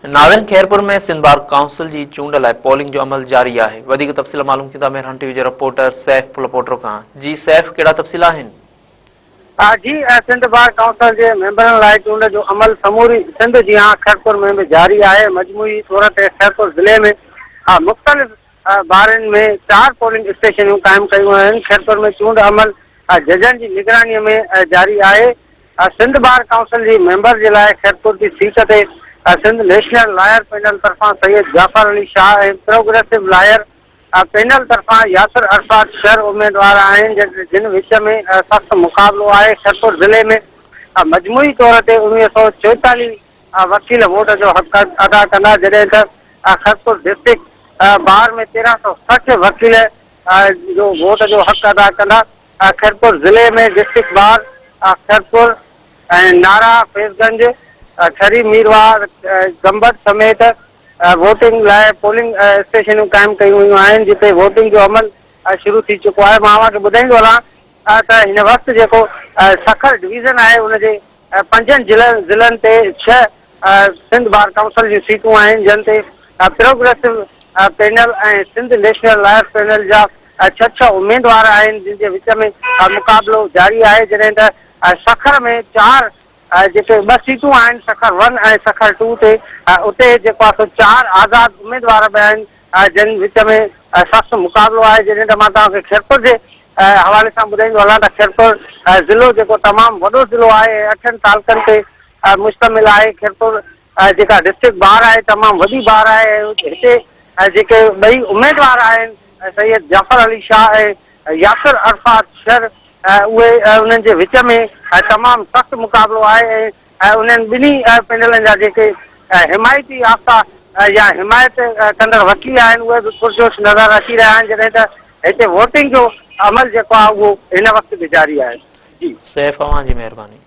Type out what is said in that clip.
नादिन, खैरपुर में Sindh bar council जी चूंड लाइ पोलिंग जो अमल जारी है। वधिक तफ़सील मालूम किया मेहरान टीवी के रिपोर्टर सैफ लपोटरो का। जी सैफ, कड़ा तफ़सील आहिनि? जी सिंध बार काउंसिल के मेंबरनि लाइ चूंड जो अमल समूरी सिंध जी खैरपुर में भी जारी है। मजमूई तौर ते खैरपुर ज़िले में मुख़्तलिफ़ बारनि में 4 पोलिंग स्टेशनूं क़ाइमु कयूं आहिनि। खैरपुर में चूंड अमल जजनि जी निगरानी में जारी है। सिंध बार काउंसिल जी मेंबर के लिए खैरपुर की सीट ते सिंध नेशनल लॉयर पैनल तरफा सैयद जाफर अली शाह ऐं प्रोग्रेसिव लॉयर पैनल तरफा यासिर अरफात शर उम्मीदवार आहिनि, जिन विच में सख़्त मुक़ाबलो है। खैरपुर ज़िले में मजमूई तौर ते 1944 वकील वोट जो हक़ अदा कंदा, जॾहिं त खैरपुर डिस्ट्रिक्ट बार में 1360 वकील जो वोट जो हक़ अदा कंदा। खैरपुर ज़िले में डिस्ट्रिक्ट बार खैरपुर ऐं नारा, फैज़गंज, छरी मीरवार, गंबद समेत वोटिंग लाइ पोलिंग स्टेशनूं क़ाइमु कयूं वयूं आहिनि, जिते वोटिंग जो अमल शुरू थी चुको है। मां तव्हांखे ॿुधाईंदो हलां त हिन वक़्तु जेको सखर डिवीज़न है उनजे 5 ज़िलनि ते 6 सिंध बार काउंसिल जी सीटूं आहिनि, जिन ते प्रोग्रेसिव पैनल ऐं सिंध नेशनल लॉयर पैनल जा 6 उम्मीदवार आहिनि, जिन जे विच में मुक़ाबलो जारी है। जॾहिं त सखर में 4 जेके 2 सीटूं आहिनि, सखर 1 ऐं सखर 2 ते उते जेको आहे 4 आज़ाद उम्मीदवार बि आहिनि, जिन विच में सख़्तु मुक़ाबलो आहे। जॾहिं त मां तव्हांखे खैरपुर जे हवाले सां ॿुधाईंदो हलां त खैरपुर ज़िलो जेको तमामु वॾो ज़िलो आहे, 8 तालुकनि ते मुश्तमिल आहे। खैरपुर जेका डिस्ट्रिक्ट बार है तमामु वॾी बार है। हिते जेके 2 उम्मीदवार आहिनि, सैयद जाफर अली शाह ऐं यासिर अरफात शर, उहे उन्हनि जे विच में तमामु सख़्तु मुक़ाबलो आहे। ऐं उन्हनि ॿिन्ही पैनलनि जा जेके हिमायती याफ़्ता या हिमायत कंदड़ वकील आहिनि, उहे बि पुरजोश नज़र अची रहिया आहिनि। जॾहिं त हिते वोटिंग जो अमल जेको आहे उहो हिन वक़्तु बि जारी आहे। जी सैफ, अवां जी महिरबानी।